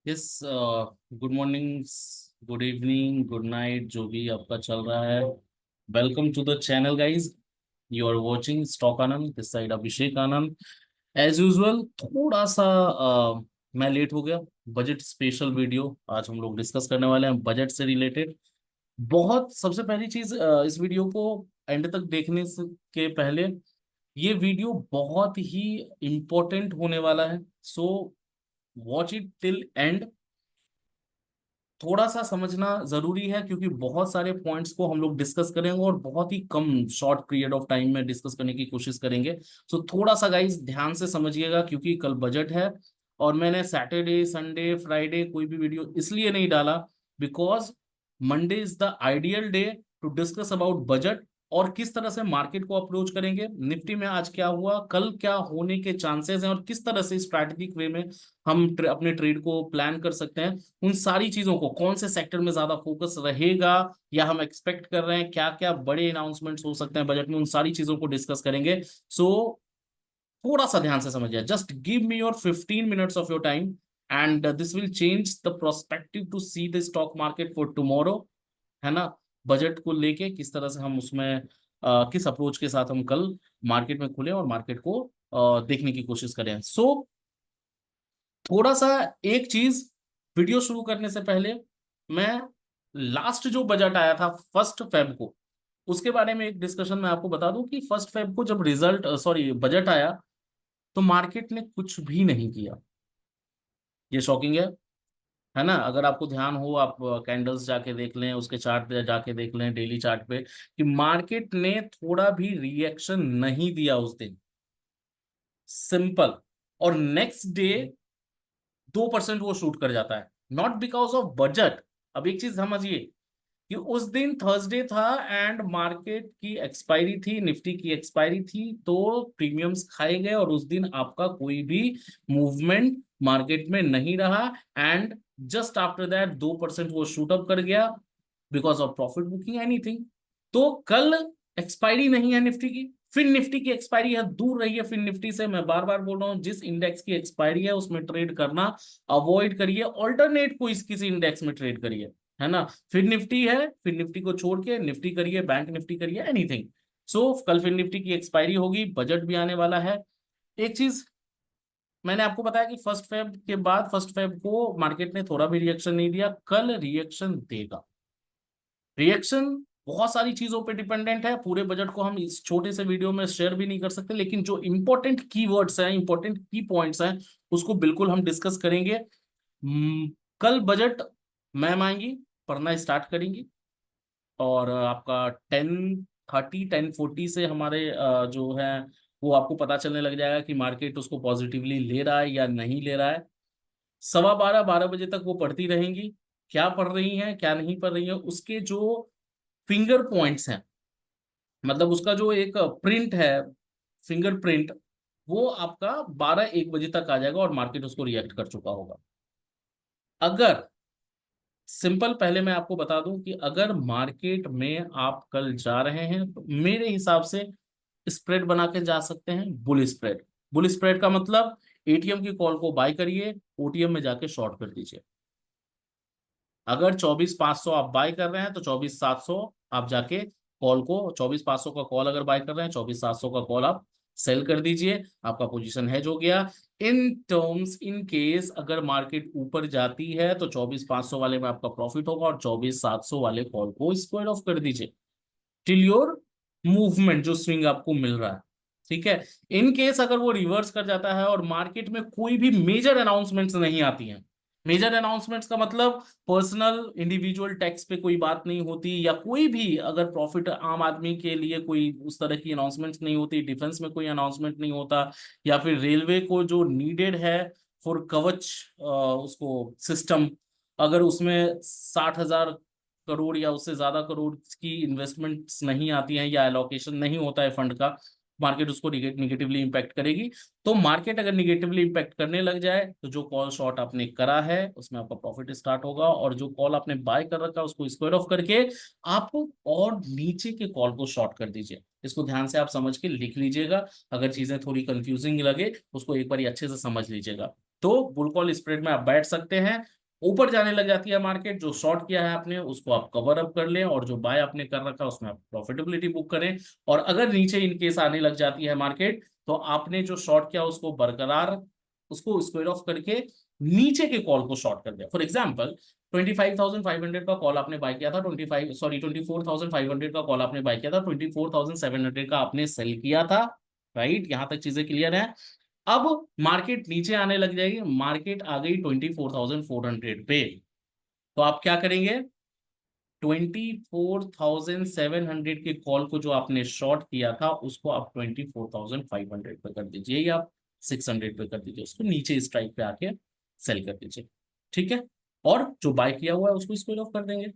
Yes. Good morning, good evening, good night, जो भी आपका चल रहा है। Welcome to the channel guys. You are watching stock Anand, this side Abhishek Anand. As usual थोड़ा सा मैं लेट हो गया। बजट स्पेशल वीडियो आज हम लोग डिस्कस करने वाले हैं, बजट से रिलेटेड। बहुत सबसे पहली चीज, इस वीडियो को एंड तक के पहले, ये वीडियो बहुत ही इम्पोर्टेंट होने वाला है। So watch it till and. थोड़ा सा समझना जरूरी है क्योंकि बहुत सारे पॉइंट्स को हम लोग डिस्कस करेंगे और बहुत ही कम शॉर्ट पीरियड ऑफ टाइम में डिस्कस करने की कोशिश करेंगे। सो थोड़ा सा गाइस ध्यान से समझिएगा क्योंकि कल बजट है। और मैंने सैटरडे संडे फ्राइडे कोई भी वीडियो इसलिए नहीं डाला because Monday is the ideal day to discuss about budget और किस तरह से मार्केट को अप्रोच करेंगे, निफ्टी में आज क्या हुआ, कल क्या होने के चांसेस हैं और किस तरह से स्ट्रैटेजिक वे में हम अपने ट्रेड को प्लान कर सकते हैं। उन सारी चीजों को, कौन से सेक्टर में ज्यादा फोकस रहेगा या हम एक्सपेक्ट कर रहे हैं, क्या क्या बड़े अनाउंसमेंट्स हो सकते हैं बजट में, उन सारी चीजों को डिस्कस करेंगे। सो थोड़ा सा ध्यान से समझिए। Just give me your 15 minutes of your time and this will change the prospective to see the stock market for tomorrow. है ना? बजट को लेके किस तरह से हम उसमें किस अप्रोच के साथ हम कल मार्केट में खुले और मार्केट को देखने की कोशिश करें। सो थोड़ा सा एक चीज, वीडियो शुरू करने से पहले मैं लास्ट जो बजट आया था 1 फेब को, उसके बारे में एक डिस्कशन मैं आपको बता दूं कि 1 फेब को जब रिजल्ट सॉरी बजट आया तो मार्केट ने कुछ भी नहीं किया। ये शॉकिंग है ना? अगर आपको ध्यान हो, आप कैंडल्स जाके देख लें, उसके चार्ट पे जाके देख लें, डेली चार्ट पे, कि मार्केट ने थोड़ा भी रिएक्शन नहीं दिया उस दिन। सिंपल। और नेक्स्ट डे 2% वो शूट कर जाता है, नॉट बिकॉज ऑफ बजट। अब एक चीज समझिए कि उस दिन थर्सडे था एंड मार्केट की एक्सपायरी थी, निफ्टी की एक्सपायरी थी, तो प्रीमियम्स खाए गए और उस दिन आपका कोई भी मूवमेंट मार्केट में नहीं रहा। एंड जस्ट आफ्टर दैट 2% वो शूट अप कर गया because of profit booking anything. तो कल एक्सपायरी नहीं है निफ्टी की, फिर निफ्टी की एक्सपायरी है। दूर रहिए फिर निफ्टी से, मैं बार बार बोल रहा हूं, जिस इंडेक्स की एक्सपायरी है उसमें ट्रेड करना अवॉइड करिए, ऑल्टरनेट को इस किसी इंडेक्स में ट्रेड करिए। है ना? फिर निफ्टी है, फिर निफ्टी को छोड़ के निफ्टी करिए, बैंक निफ्टी करिए, एनीथिंग। सो कल फिर निफ्टी की एक्सपायरी होगी, बजट भी आने वाला है। एक चीज मैंने आपको बताया कि 1 फेब के बाद 1 फेब को मार्केट ने थोड़ा भी रिएक्शन नहीं दिया, कल रिएक्शन देगा। रिएक्शन बहुत सारी चीजों पे डिपेंडेंट है, पूरे बजट को हम इस छोटे से वीडियो में शेयर भी नहीं कर सकते, लेकिन जो इंपॉर्टेंट कीवर्ड्स हैं, इंपॉर्टेंट की पॉइंट्स हैं, उसको बिल्कुल हम डिस्कस करेंगे। कल बजट मैम आएंगी, पढ़ना स्टार्ट करेंगी और आपका 10:30 10:40 से हमारे जो है वो आपको पता चलने लग जाएगा कि मार्केट उसको पॉजिटिवली ले रहा है या नहीं ले रहा है। 12:15 12 बजे तक वो पढ़ती रहेंगी, क्या पढ़ रही हैं क्या नहीं पढ़ रही हैं, उसके जो फिंगर पॉइंट्स हैं, मतलब उसका जो एक प्रिंट है, फिंगर प्रिंट, वो आपका 12 1 बजे तक आ जाएगा और मार्केट उसको रिएक्ट कर चुका होगा। अगर सिंपल, पहले मैं आपको बता दूं कि अगर मार्केट में आप कल जा रहे हैं तो मेरे हिसाब से स्प्रेड बना के जा सकते हैं, बुल स्प्रेड। बुल स्प्रेड का मतलब एटीएम की कॉल को बाय करिए, ओटीएम में जाके शॉर्ट कर दीजिए। अगर 24,500 आप बाय कर रहे हैं तो 24,700 आप जाके कॉल को, 24,500 का कॉल अगर बाय कर रहे हैं, 24,700 का कॉल आप सेल कर दीजिए, आपका पोजीशन हेज हो गया। इन टर्म्स, इन केस अगर मार्केट ऊपर जाती है तो 24,500 वाले में आपका प्रॉफिट होगा और 24,700 वाले कॉल को स्क्वायर ऑफ कर दीजिए टिल योर मूवमेंट, जो स्विंग आपको मिल रहा है। ठीक है? इन केस अगर वो रिवर्स कर जाता है और मार्केट में कोई भी मेजर अनाउंसमेंट्स नहीं आती हैं, मेजर अनाउंसमेंट्स का मतलब पर्सनल इंडिविजुअल टैक्स पे कोई बात नहीं होती, या कोई भी अगर प्रॉफिट आम आदमी के लिए कोई उस तरह की अनाउंसमेंट्स नहीं होती, डिफेंस में कोई अनाउंसमेंट नहीं होता, या फिर रेलवे को जो नीडेड है फॉर कवच उसको सिस्टम, अगर उसमें 60,000 करोड़ या उससे ज्यादा करोड़ की इन्वेस्टमेंट्स नहीं आती हैं या एलोकेशन नहीं होता है फंड का, मार्केट उसको निगेटिवली इंपैक्ट करेगी। तो मार्केट अगर निगेटिवली इंपैक्ट करने लग जाए तो जो कॉल शॉर्ट आपने करा है उसमें आपका प्रॉफिट स्टार्ट होगा, और जो कॉल आपने बाय कर रखा है उसको स्क्वायर ऑफ करके आप और नीचे के कॉल को शॉर्ट कर दीजिए। इसको ध्यान से आप समझ के लिख लीजिएगा। अगर चीजें थोड़ी कंफ्यूजिंग लगे उसको एक बार अच्छे से समझ लीजिएगा। तो बुल कॉल स्प्रेड में आप बैठ सकते हैं। ऊपर जाने लग जाती है मार्केट, जो शॉर्ट किया है आपने उसको आप कवर अप कर लें, और जो बाय आपने कर रखा है उसमें आप प्रॉफिटेबिलिटी बुक करें। और अगर नीचे इनकेस आने लग जाती है मार्केट, तो आपने जो शॉर्ट किया उसको बरकरार, उसको स्क्वायर ऑफ करके नीचे के कॉल को शॉर्ट कर दिया। फॉर एग्जाम्पल 25,500 का कॉल आपने बाय किया था, 24,500 का कॉल आपने बाय किया था, 24,700 का आपने सेल किया था। राइट, यहां तक चीजें क्लियर है। अब मार्केट नीचे आने लग जाएगी, मार्केट आ गई 24,400 पे, तो आप क्या करेंगे? 24,700 के कॉल को जो आपने शॉर्ट किया था उसको आप 24,500 पे कर दीजिए, या आप 600 पे कर दीजिए, उसको नीचे स्ट्राइक पे आके सेल कर दीजिए। ठीक है, और जो बाय किया हुआ है उसको स्क्वेयर ऑफ कर देंगे।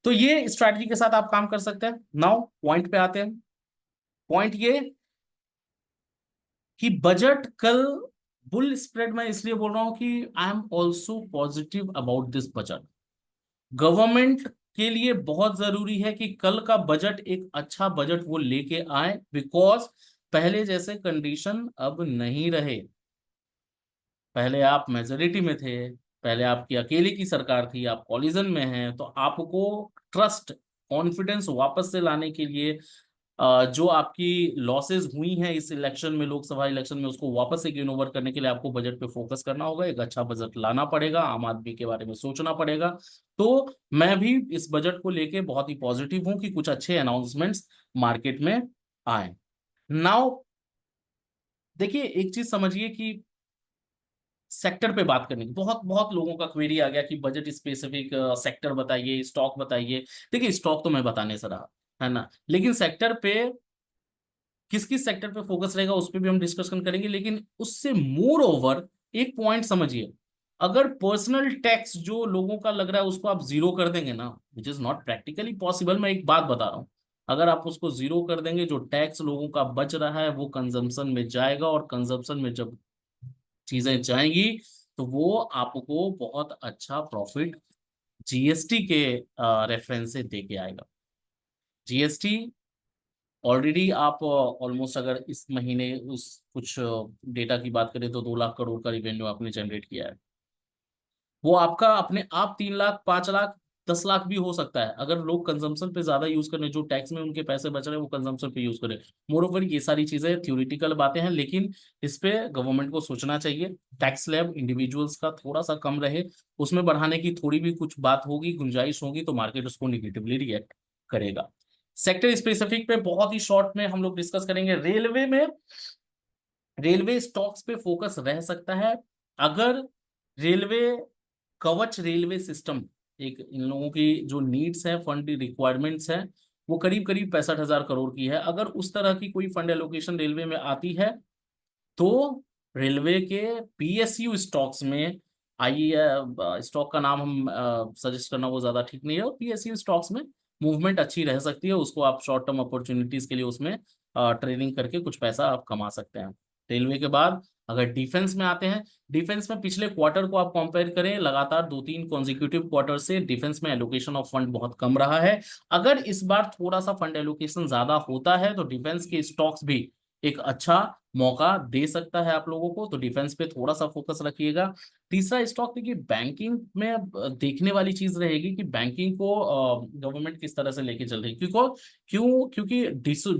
तो ये स्ट्रैटेजी के साथ आप काम कर सकते हैं। नाउ पॉइंट पे आते हैं। पॉइंट ये कि बजट कल, बुल स्प्रेड में इसलिए बोल रहा हूं कि I am also positive about this budget. Government के लिए बहुत जरूरी है कि कल का बजट एक अच्छा बजट वो लेके आए, बिकॉज पहले जैसे कंडीशन अब नहीं रहे। पहले आप मेजोरिटी में थे, पहले आपकी अकेले की सरकार थी, आप कॉलिजन में हैं, तो आपको ट्रस्ट, कॉन्फिडेंस वापस से लाने के लिए जो आपकी लॉसेस हुई हैं इस इलेक्शन में, लोकसभा इलेक्शन में, उसको वापस से गेन ओवर करने के लिए आपको बजट पे फोकस करना होगा। एक अच्छा बजट लाना पड़ेगा, आम आदमी के बारे में सोचना पड़ेगा। तो मैं भी इस बजट को लेके बहुत ही पॉजिटिव हूं कि कुछ अच्छे अनाउंसमेंट्स मार्केट में आए। नाउ देखिए, एक चीज समझिए कि सेक्टर पे बात करनी, बहुत बहुत लोगों का क्वेरी आ गया कि बजट स्पेसिफिक सेक्टर बताइए, स्टॉक बताइए। देखिए, स्टॉक तो मैं बताने से रहा, है ना, लेकिन सेक्टर पे किस किस सेक्टर पे फोकस रहेगा उस पर भी हम डिस्कशन करेंगे। लेकिन उससे मोर ओवर एक पॉइंट समझिए, अगर पर्सनल टैक्स जो लोगों का लग रहा है उसको आप जीरो कर देंगे ना, which is not practically possible, मैं एक बात बता रहा हूं, अगर आप उसको जीरो कर देंगे, जो टैक्स लोगों का बच रहा है वो कंजम्पशन में जाएगा, और कंजम्पशन में जब चीजें जाएंगी तो वो आपको बहुत अच्छा प्रॉफिट जीएसटी के रेफरेंस से दे के आएगा। जीएसटी ऑलरेडी आप ऑलमोस्ट, अगर इस महीने उस कुछ डेटा की बात करें तो 2 लाख करोड़ का रिवेन्यू आपने जनरेट किया है। वो आपका अपने आप 3 लाख, 5 लाख, 10 लाख भी हो सकता है, अगर लोग कंजम्पशन पे ज्यादा यूज करें, जो टैक्स में उनके पैसे बच रहे हैं वो कंजम्पशन पे यूज करें। मोर ओवर ये सारी चीजें थ्योरेटिकल बातें हैं, लेकिन इस पे गवर्नमेंट को सोचना चाहिए। टैक्स स्लैब इंडिविजुअल्स का थोड़ा सा कम रहे, उसमें बढ़ाने की थोड़ी भी कुछ बात होगी, गुंजाइश होगी, तो मार्केट उसको निगेटिवली रिएक्ट करेगा। सेक्टर स्पेसिफिक पे बहुत ही शॉर्ट में हम लोग डिस्कस करेंगे। रेलवे में, रेलवे स्टॉक्स पे फोकस रह सकता है अगर रेलवे कवच रेलवे सिस्टम, एक इन लोगों की जो नीड्स है, फंड रिक्वायरमेंट्स है, वो करीब करीब 65,000 करोड़ की है। अगर उस तरह की कोई फंड एलोकेशन रेलवे में आती है तो रेलवे के पीएसयू स्टॉक्स में, आइए स्टॉक का नाम हम सजेस्ट करना वो ज्यादा ठीक नहीं है, पीएसयू स्टॉक्स में मूवमेंट अच्छी रह सकती है, उसको आप शॉर्ट टर्म अपॉर्चुनिटीज के लिए उसमें ट्रेडिंग करके कुछ पैसा आप कमा सकते हैं। रेलवे के बाद अगर डिफेंस में आते हैं, डिफेंस में पिछले क्वार्टर को आप कंपेयर करें, लगातार 2-3 कॉन्जिक्यूटिव क्वार्टर से डिफेंस में एलोकेशन ऑफ फंड बहुत कम रहा है। अगर इस बार थोड़ा सा फंड एलोकेशन ज्यादा होता है तो डिफेंस के स्टॉक्स भी एक अच्छा मौका दे सकता है आप लोगों को, तो डिफेंस पे थोड़ा सा फोकस रखिएगा। तीसरा स्टॉक देखिए, बैंकिंग में देखने वाली चीज रहेगी कि बैंकिंग को गवर्नमेंट किस तरह से लेके चल रही है, क्योंकि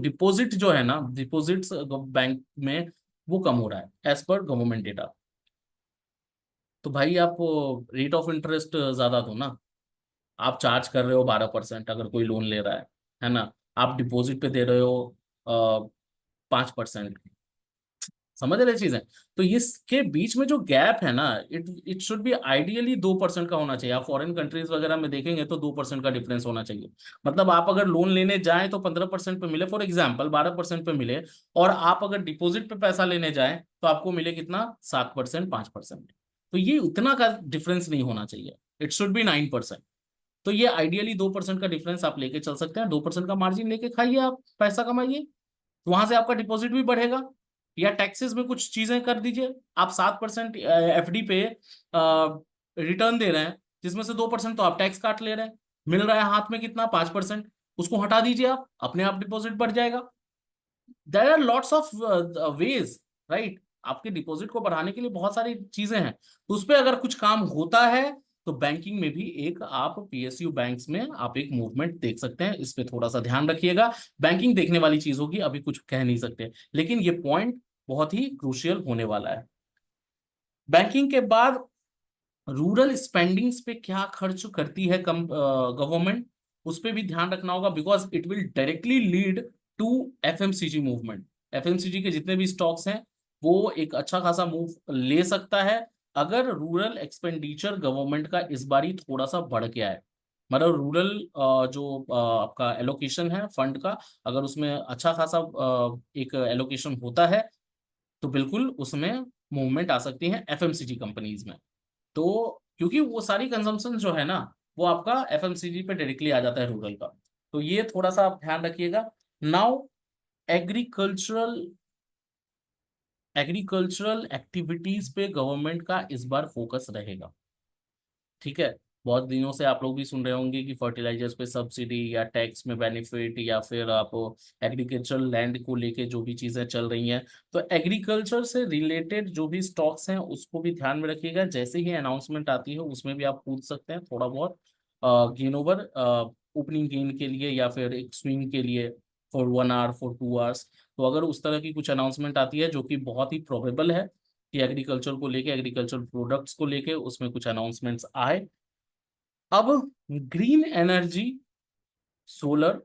डिपॉजिट जो है ना, डिपॉजिट्स बैंक में वो कम हो रहा है एज पर गवर्नमेंट डेटा। तो भाई आप रेट ऑफ इंटरेस्ट ज्यादा दो ना, आप चार्ज कर रहे हो 12% अगर कोई लोन ले रहा है ना, आप डिपॉजिट पे दे रहे हो 5%। समझ रहे चीजें? तो इसके बीच में जो गैप है ना, it it should be ideally 2% का होना चाहिए। आप फॉरेन कंट्रीज वगैरह में देखेंगे तो 2% का डिफरेंस होना चाहिए। मतलब आप अगर लोन लेने जाएं तो 15% पे मिले, फॉर एग्जाम्पल 12% पे मिले, और आप अगर डिपॉजिट पे पैसा लेने जाएं तो आपको मिले कितना, 7%, 5%। तो ये उतना का डिफरेंस नहीं होना चाहिए, इट शुड बी 9%। तो ये आइडियली 2% का डिफरेंस आप लेके चल सकते हैं, 2% का मार्जिन लेके खाइए, आप पैसा कमाइए, वहां से आपका डिपॉजिट भी बढ़ेगा। या टैक्सेस में कुछ चीजें कर दीजिए, आप 7% एफडी पे रिटर्न दे रहे हैं, जिसमें से 2% तो आप टैक्स काट ले रहे हैं, मिल रहा है हाथ में कितना, 5%, उसको हटा दीजिए, आप अपने आप डिपॉजिट बढ़ जाएगा। There are lots of ways, right. आपके डिपॉजिट को बढ़ाने के लिए बहुत सारी चीजें हैं, तो उस पर अगर कुछ काम होता है तो बैंकिंग में भी एक आप पीएसयू बैंक्स में आप एक मूवमेंट देख सकते हैं। इस पे थोड़ा सा ध्यान रखिएगा। बैंकिंग देखने वाली चीज होगी, अभी कुछ कह नहीं सकते, लेकिन ये पॉइंट बहुत ही क्रूशियल होने वाला है। बैंकिंग के बाद रूरल स्पेंडिंग्स पे क्या खर्च करती है कम गवर्नमेंट, उस पे भी ध्यान रखना होगा, because it will directly lead to FMCG movement. FMCG के जितने भी स्टॉक्स हैं वो एक अच्छा खासा मूव ले सकता है अगर रूरल एक्सपेंडिचर गवर्नमेंट का इस बारी थोड़ा सा बढ़ गया है। मतलब रूरल जो आपका एलोकेशन है फंड का, अगर उसमें अच्छा खासा एक एलोकेशन होता है तो बिल्कुल उसमें मूवमेंट आ सकती है एफएमसीजी कंपनीज में। तो क्योंकि वो सारी कंजम्पशन जो है ना वो आपका एफएमसीजी पे डायरेक्टली आ जाता है रूरल का, तो ये थोड़ा सा आप ध्यान रखिएगा। नाउ एग्रीकल्चरल एग्रीकल्चरल एक्टिविटीज पे गवर्नमेंट का इस बार फोकस रहेगा। ठीक है। बहुत दिनों से आप लोग भी सुन रहे होंगे कि फर्टिलाइजर्स पे सब्सिडी या टैक्स में बेनिफिट, या फिर आप एग्रीकल्चरल लैंड को लेके जो भी चीजें चल रही हैं, तो एग्रीकल्चर से रिलेटेड जो भी स्टॉक्स हैं उसको भी ध्यान में रखिएगा। जैसे ही अनाउंसमेंट आती है उसमें भी आप पूछ सकते हैं थोड़ा बहुत गेन ओवर, ओपनिंग गेन के लिए या फिर एक स्विंग के लिए फॉर 1 आवर फॉर 2 आवर्स। तो अगर उस तरह की कुछ अनाउंसमेंट आती है जो कि बहुत ही प्रोबेबल है कि एग्रीकल्चर को लेके, एग्रीकल्चर प्रोडक्ट्स को लेके उसमें कुछ अनाउंसमेंट्स आए। अब ग्रीन एनर्जी, सोलर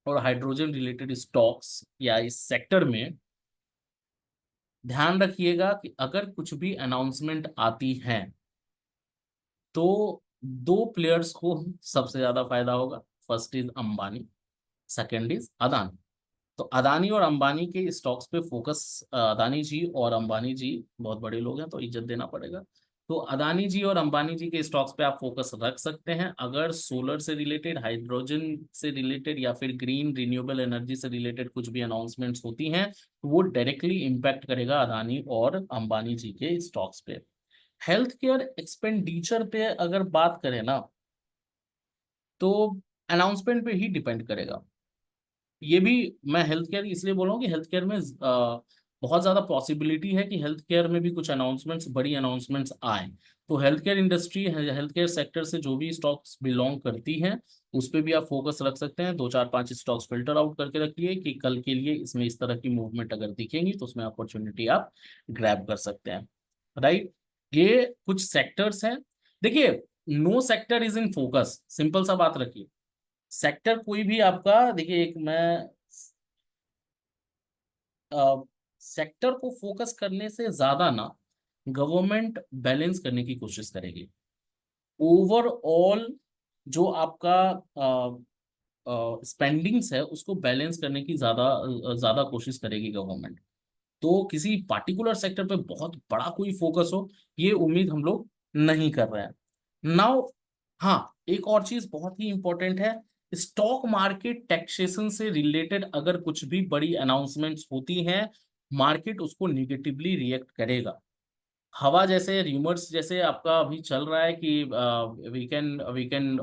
और हाइड्रोजन रिलेटेड स्टॉक्स या इस सेक्टर में ध्यान रखिएगा कि अगर कुछ भी अनाउंसमेंट आती है तो दो प्लेयर्स को सबसे ज्यादा फायदा होगा। First is Ambani, second is Adani. तो अदानी और अंबानी के स्टॉक्स पे फोकस, अदानी जी और अंबानी जी बहुत बड़े लोग हैं तो इज्जत देना पड़ेगा। तो अदानी जी और अंबानी जी के स्टॉक्स पे आप फोकस रख सकते हैं। अगर सोलर से रिलेटेड, हाइड्रोजन से रिलेटेड या फिर ग्रीन रिन्यूएबल एनर्जी से रिलेटेड कुछ भी अनाउंसमेंट्स होती हैं तो वो डायरेक्टली इम्पैक्ट करेगा अदानी और अंबानी जी के स्टॉक्स पे। हेल्थ केयर एक्सपेंडिचर पे अगर बात करें ना तो अनाउंसमेंट पे ही डिपेंड करेगा। ये भी मैं हेल्थ केयर इसलिए बोल रहा हूँ कि हेल्थ केयर में बहुत ज्यादा पॉसिबिलिटी है कि हेल्थ केयर में भी कुछ अनाउंसमेंट्स, बड़ी अनाउंसमेंट्स आए। तो health care industry, health care sector से जो भी स्टॉक्स बिलोंग करती हैं उस पर भी आप फोकस रख सकते हैं। दो चार पांच स्टॉक्स फिल्टर आउट करके रखिए कि कल के लिए इसमें इस तरह की मूवमेंट अगर दिखेंगी तो उसमें अपॉर्चुनिटी आप ग्रैब कर सकते हैं, राइट। ये कुछ सेक्टर्स हैं। देखिए, no sector is in focus, simple सा बात रखिए। सेक्टर कोई भी आपका, देखिए एक मैं सेक्टर को फोकस करने से ज्यादा ना गवर्नमेंट बैलेंस करने की कोशिश करेगी। ओवरऑल जो आपका स्पेंडिंग्स है उसको बैलेंस करने की ज्यादा ज्यादा कोशिश करेगी गवर्नमेंट। तो किसी पार्टिकुलर सेक्टर पे बहुत बड़ा कोई फोकस हो ये उम्मीद हम लोग नहीं कर रहे हैं नाउ। हाँ, एक और चीज बहुत ही इंपॉर्टेंट है। स्टॉक मार्केट टैक्सेशन से रिलेटेड अगर कुछ भी बड़ी अनाउंसमेंट्स होती हैं मार्केट उसको निगेटिवली रिएक्ट करेगा। हवा जैसे र्यूमर्स जैसे आपका अभी चल रहा है कि वी कैन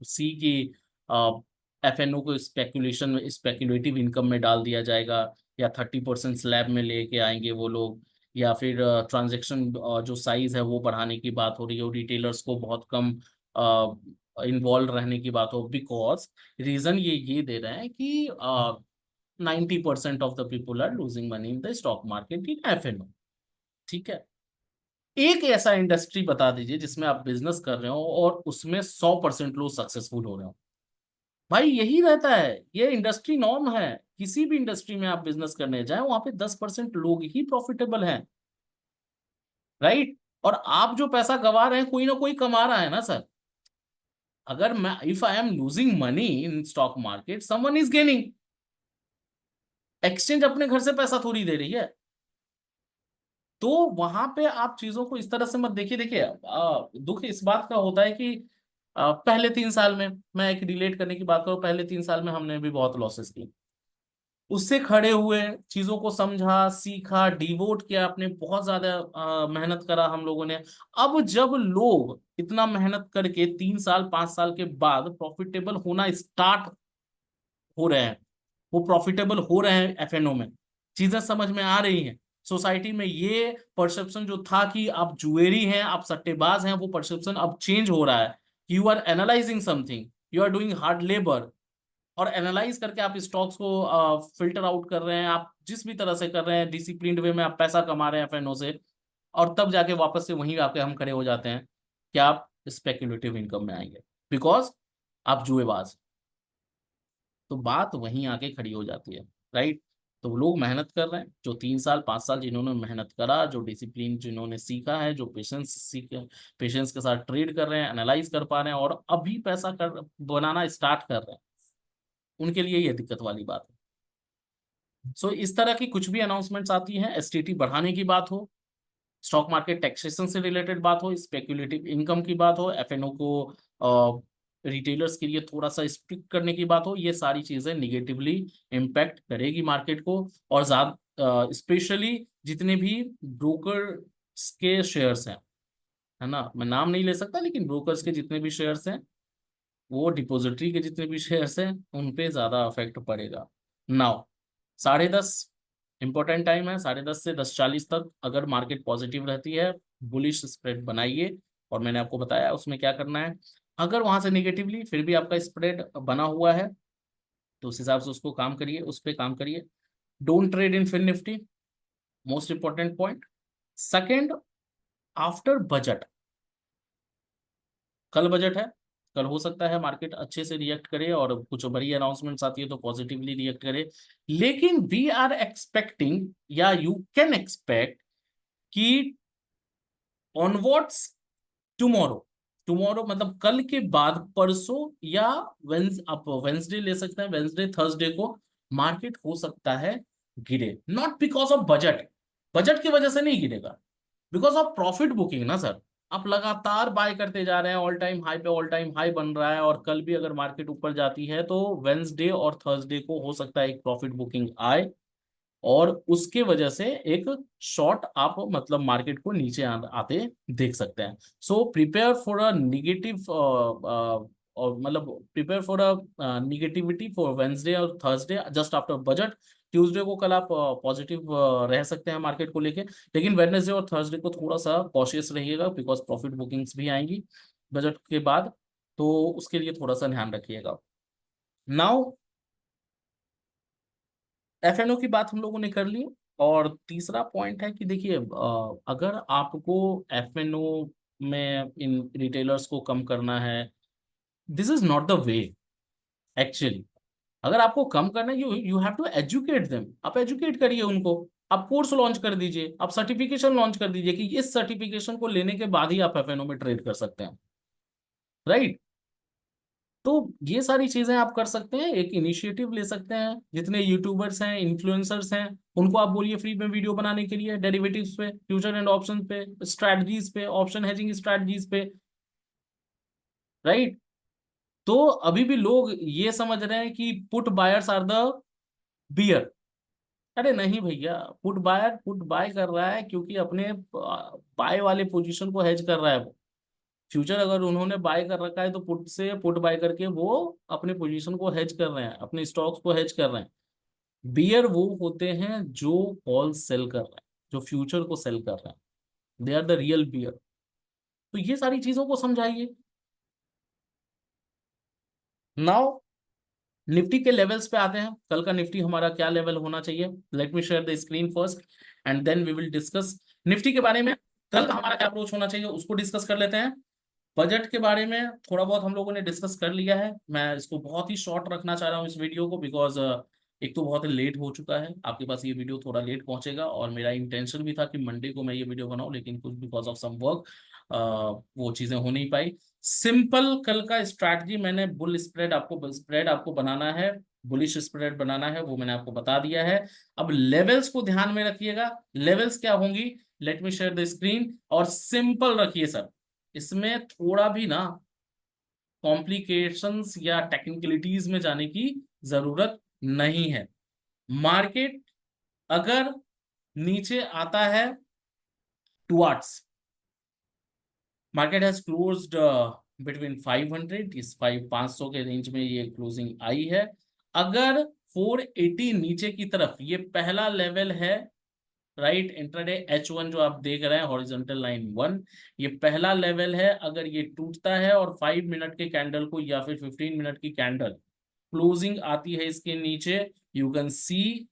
सी कि एफएनओ को स्पेकुलेशन, स्पेकुलेटिव इनकम में डाल दिया जाएगा, या 30% स्लैब में लेके आएंगे वो लोग, या फिर ट्रांजैक्शन जो साइज है वो बढ़ाने की बात हो रही हो, रिटेलर्स को बहुत कम इन्वॉल्व रहने की बात हो। बिकॉज रीजन ये दे रहे हैं कि 90% of the people are losing money in the stock market in FNO. ठीक है। एक ऐसा इंडस्ट्री बता दीजिए जिसमें आप बिजनेस कर रहे हो और उसमें 100% लोग सक्सेसफुल हो रहे हो। भाई यही रहता है, ये इंडस्ट्री नॉर्म है। किसी भी इंडस्ट्री में आप बिजनेस करने जाए वहां पे 10% लोग ही प्रॉफिटेबल हैं, राइट। और आप जो पैसा गवा रहे हैं कोई ना कोई कमा रहा है ना सर। अगर मैं, if I am losing money in stock market, someone is gaining. Exchange अपने घर से पैसा थोड़ी दे रही है। तो वहां पे आप चीजों को इस तरह से मत देखिए। देखिए दुख इस बात का होता है कि पहले 3 साल में, मैं एक रिलेट करने की बात करूं, पहले 3 साल में हमने भी बहुत लॉसेस की। उससे खड़े हुए, चीजों को समझा, सीखा, डिवोट किया, अपने बहुत ज्यादा मेहनत करा हम लोगों ने। अब जब लोग इतना मेहनत करके 3 साल 5 साल के बाद प्रॉफिटेबल होना स्टार्ट हो रहे हैं वो प्रॉफिटेबल हो रहे हैं एफएनओ में, चीजें समझ में आ रही हैं। सोसाइटी में ये परसेप्शन जो था कि आप जुएरी हैं, आप सट्टेबाज हैं, वो परसेप्शन अब चेंज हो रहा है। You are analysing something, you are doing hard labour, और एनालाइज करके आप स्टॉक्स को फिल्टर आउट कर रहे हैं। आप जिस भी तरह से कर रहे हैं, डिसिप्लिन्ड वे में आप पैसा कमा रहे हैं एफएनओ से, और तब जाके वापस से वहीं आके हम खड़े हो जाते हैं कि आप स्पेक्युलेटिव इनकम में आएंगे, बिकॉज आप जुएबाज। तो बात वहीं आके खड़ी हो जाती है, राइट। तो लोग मेहनत कर रहे हैं, जो 3 साल 5 साल जिन्होंने मेहनत करा, जो डिसिप्लिन जिन्होंने सीखा है, जो पेशेंस सीखे, पेशेंस के साथ ट्रेड कर रहे हैं, एनालाइज कर पा रहे हैं और अभी पैसा कर बनाना स्टार्ट कर रहे हैं, उनके लिए ये दिक्कत वाली बात है। सो इस तरह की कुछ भी अनाउंसमेंट्स आती हैं, एसटीटी बढ़ाने की बात हो, स्टॉक मार्केट टैक्सेशन से रिलेटेड बात हो, स्पेक्युलेटिव इनकम की बात हो, एफएनओ को रिटेलर्स के लिए थोड़ा सा स्ट्रिक्ट करने की बात हो, ये सारी चीजें निगेटिवली इम्पैक्ट करेगी मार्केट को। और ज्यादा स्पेशली जितने भी ब्रोकर के शेयर्स हैं, है ना, मैं नाम नहीं ले सकता, लेकिन ब्रोकर्स के जितने भी शेयर्स हैं, वो डिपॉजिटरी के जितने भी शेयर्स हैं, उन पे ज्यादा अफेक्ट पड़ेगा। नाउ 10:30 इंपॉर्टेंट टाइम है, 10:30 से 10:40 तक अगर मार्केट पॉजिटिव रहती है, बुलिश स्प्रेड बनाइए। और मैंने आपको बताया उसमें क्या करना है। अगर वहां से निगेटिवली फिर भी आपका स्प्रेड बना हुआ है, तो उस हिसाब से उसको काम करिए, उस पर काम करिए। Don't trade in fin nifty, most important point. Second, after budget, कल बजट है, कल हो सकता है मार्केट अच्छे से रिएक्ट करे और कुछ बड़ी अनाउंसमेंट्स आती है तो पॉजिटिवली रिएक्ट करे। लेकिन वी आर एक्सपेक्टिंग, या यू कैन एक्सपेक्ट कि ऑनवर्ड्स टुमारो, टुमारो मतलब कल के बाद, परसों या आप वेंसडे ले सकते हैं, वेंसडे थर्सडे को मार्केट हो सकता है गिरे, not because of budget, budget की वजह से नहीं गिरेगा, बिकॉज ऑफ प्रॉफिट बुकिंग ना सर। आप लगातार बाय करते जा रहे हैं, ऑल टाइम हाई पे ऑल टाइम हाई बन रहा है, और कल भी अगर मार्केट ऊपर जाती है तो वेंसडे और थर्सडे को हो सकता है एक प्रॉफिट बुकिंग आए, और उसके वजह से एक शॉर्ट आप मतलब मार्केट को नीचे आते देख सकते हैं। So prepare for a negative, और मतलब prepare for a negativity for Wednesday और Thursday just after budget. Tuesday को कल आप पॉजिटिव रह सकते हैं मार्केट को लेके, लेकिन वेडनेसडे और थर्सडे को थोड़ा सा कॉशियस रहिएगा, बिकॉज प्रॉफिट बुकिंग्स भी आएंगी बजट के बाद, तो उसके लिए थोड़ा सा ध्यान रखिएगा। नाउ एफएनओ की बात हम लोगों ने कर ली, और तीसरा पॉइंट है कि देखिए, अगर आपको एफएनओ में इन रिटेलर्स को कम करना है, this is not the way actually. अगर आपको कम करना है, you you have to educate them, आप एजुकेट करिए उनको, आप कोर्स लॉन्च कर दीजिए, आप सर्टिफिकेशन लॉन्च कर दीजिए कि इस सर्टिफिकेशन को लेने के बाद ही आप एफएनओ में ट्रेड कर सकते हैं, राइट। तो ये सारी चीजें आप कर सकते हैं, एक इनिशिएटिव ले सकते हैं, जितने यूट्यूबर्स हैं, इन्फ्लुएंसर्स हैं, उनको आप बोलिए फ्री में वीडियो बनाने के लिए, डेरिवेटिव्स पे, फ्यूचर एंड ऑप्शन पे, स्ट्रैटेजीज पे, ऑप्शन हेजिंग स्ट्रैटेजीज पे, राइट। तो अभी भी लोग ये समझ रहे हैं कि put buyers are the bear. अरे नहीं भैया, पुट बायर पुट बाय कर रहा है क्योंकि अपने बाय वाले पोजीशन को हेज कर रहा है वो। फ्यूचर अगर उन्होंने बाय कर रखा है तो पुट से पुट बाय करके वो अपने पोजीशन को हेज कर रहे हैं, अपने स्टॉक्स को हेज कर रहे हैं। बियर वो होते हैं जो कॉल सेल कर रहे हैं, जो फ्यूचर को सेल कर रहे हैं, they are the real bear. तो ये सारी चीजों को समझाइए। नाउ निफ्टी के लेवल्स पे आते हैं, कल का निफ्टी हमारा क्या लेवल होना चाहिए। Let me share the screen first and then we will discuss nifty के बारे में, कल का हमारा क्या अप्रोच होना चाहिए उसको डिस्कस कर लेते हैं। बजट के बारे में थोड़ा बहुत हम लोगों ने डिस्कस कर लिया है, मैं इसको बहुत ही शॉर्ट रखना चाह रहा हूँ इस वीडियो को, बिकॉज एक तो बहुत लेट हो चुका है, आपके पास ये वीडियो थोड़ा लेट पहुंचेगा, और मेरा इंटेंशन भी था कि मंडे को मैं ये वीडियो बनाऊं, लेकिन कुछ बिकॉज ऑफ सम वर्क वो चीज़ें हो नहीं पाई। सिंपल कल का स्ट्रैटेजी मैंने, स्प्रेड आपको बनाना है, बुलिश स्प्रेड बनाना है, वो मैंने आपको बता दिया है। अब लेवल्स को ध्यान में रखिएगा, लेवल्स क्या होंगी, late me share the screen, और सिंपल रखिए सर, इसमें थोड़ा भी ना कॉम्प्लिकेशंस या टेक्निकलिटीज में जाने की जरूरत नहीं है। मार्केट अगर नीचे आता है towards, market has closed between 500, इस 500 के रेंज में ये क्लोजिंग आई है। अगर 480 नीचे की तरफ, ये पहला लेवल है, राइट। इंट्राडे H1 जो आप देख रहे हैं, हॉरिजॉन्टल लाइन 1, ये पहला लेवल है। अगर ये टूटता है और 5 मिनट के कैंडल को या फिर 15 मिनट की कैंडल क्लोजिंग आती है इसके नीचे, यू कैन सी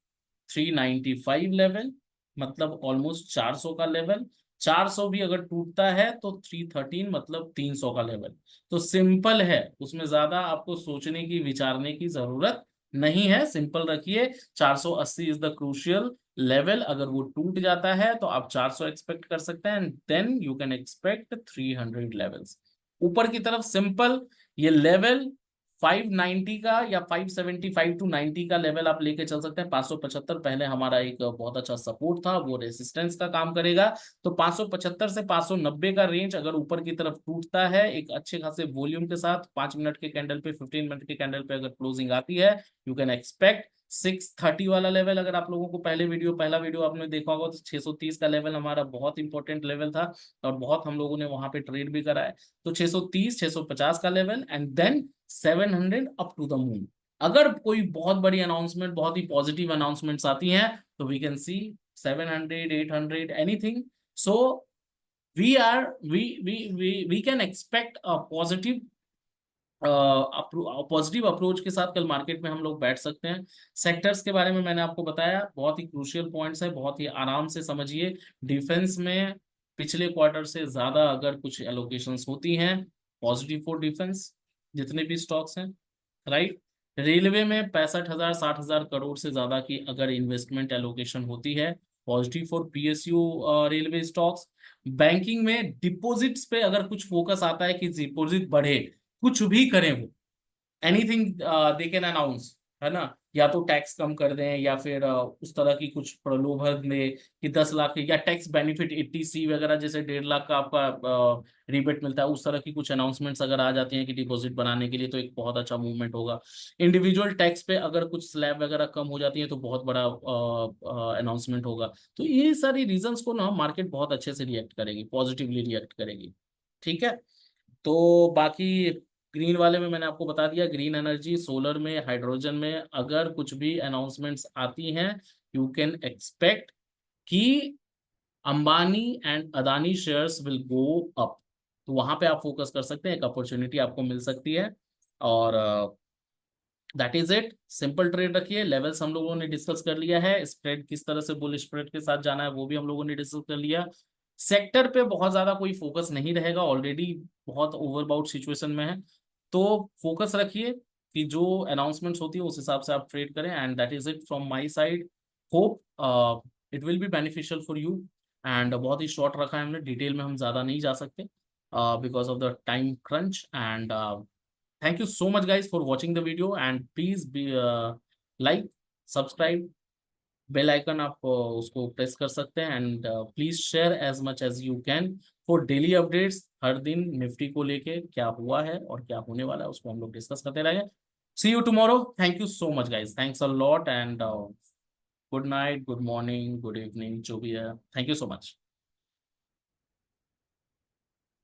395 लेवल, मतलब ऑलमोस्ट 400 का लेवल। 400 भी अगर टूटता है तो 313, मतलब 300 का लेवल। तो सिंपल है, उसमें ज्यादा आपको सोचने की विचारने की जरूरत नहीं है, सिंपल रखिए। 480 इज द क्रूशियल लेवल, अगर वो टूट जाता है तो आप 400 एक्सपेक्ट कर सकते हैं, and then you can expect 300 levels ऊपर की तरफ। सिंपल, ये लेवल 590 का या 575 टू 90 का लेवल आप लेके चल सकते हैं। 575 पहले हमारा एक बहुत अच्छा सपोर्ट था, वो रेसिस्टेंस का काम करेगा। तो 575 से 590 का रेंज अगर ऊपर की तरफ टूटता है एक अच्छे खासे वॉल्यूम के साथ, 5 मिनट के कैंडल पे, 15 मिनट के कैंडल पे अगर क्लोजिंग आती है, यू कैन एक्सपेक्ट 630 वाला लेवल। अगर आप लोगों को पहला वीडियो आपने देखा होगा तो 630 का लेवल हमारा बहुत इंपॉर्टेंट लेवल था, और बहुत हम लोगों ने वहां पे ट्रेड भी करा है। तो 630, 650 का level, and then 700 up to the moon. अगर कोई बहुत बड़ी अनाउंसमेंट, बहुत ही पॉजिटिव अनाउंसमेंट्स आती हैं, तो we can see 700, 800, anything. So we are we can expect a positive approach के साथ कल मार्केट में हम लोग बैठ सकते हैं। सेक्टर्स के बारे में मैंने आपको बताया, बहुत ही क्रूशियल पॉइंट्स है, बहुत ही आराम से समझिए। डिफेंस में पिछले क्वार्टर से ज्यादा अगर कुछ एलोकेशंस होती हैं, पॉजिटिव फॉर डिफेंस, जितने भी स्टॉक्स हैं, राइट। रेलवे में 65,000 60,000 करोड़ से ज्यादा की अगर इन्वेस्टमेंट एलोकेशन होती है, positive for PSU railway stocks. Banking में डिपॉजिट्स पे अगर कुछ फोकस आता है कि डिपॉजिट बढ़े, कुछ भी करें वो, एनीथिंग दे कैन अनाउंस, है ना। या तो टैक्स कम कर दें, या फिर उस तरह की कुछ प्रलोभन में कि 10 लाख, या टैक्स बेनिफिट 80C वगैरह, जैसे 1.5 लाख का आपका रिबेट मिलता है, उस तरह की कुछ अनाउंसमेंट्स अगर आ जाती हैं कि डिपॉजिट बनाने के लिए, तो एक बहुत अच्छा मूवमेंट होगा। इंडिविजुअल टैक्स पे अगर कुछ स्लैब वगैरह कम हो जाती है तो बहुत बड़ा अनाउंसमेंट होगा। तो ये सारी रीजंस को ना मार्केट बहुत अच्छे से रिएक्ट करेगी, पॉजिटिवली रिएक्ट करेगी, ठीक है। तो बाकी ग्रीन वाले में मैंने आपको बता दिया, ग्रीन एनर्जी, सोलर में, हाइड्रोजन में अगर कुछ भी अनाउंसमेंट्स आती हैं, यू कैन एक्सपेक्ट कि Ambani and Adani shares will go up. तो वहां पे आप फोकस कर सकते हैं, एक अपॉर्चुनिटी आपको मिल सकती है। और that is it, simple trade रखिए। लेवल्स हम लोगों ने डिस्कस कर लिया है, स्प्रेड किस तरह से बुलिश स्प्रेड के साथ जाना है वो भी हम लोगों ने डिस्कस कर लिया। सेक्टर पे बहुत ज्यादा कोई फोकस नहीं रहेगा, ऑलरेडी बहुत ओवरबाउट सिचुएशन में है। तो फोकस रखिए कि जो अनाउंसमेंट्स होती है उस हिसाब से आप ट्रेड करें, and that is it from my side. Hope it will be beneficial for you. And बहुत ही शॉर्ट रखा है हमने, डिटेल में हम ज्यादा नहीं जा सकते because of the time crunch. And thank you so much guys for watching the video, and please be like, subscribe, bell icon आप उसको प्रेस कर सकते हैं, and please share as much as you can for daily updates. हर दिन Nifty को लेके क्या हुआ है और क्या होने वाला है उसको हम लोग डिस्कस करते रहेंगे। See you tomorrow, thank you so much guys, thanks a lot, and good night, good morning, good evening, जो भी है, थैंक यू सो मच।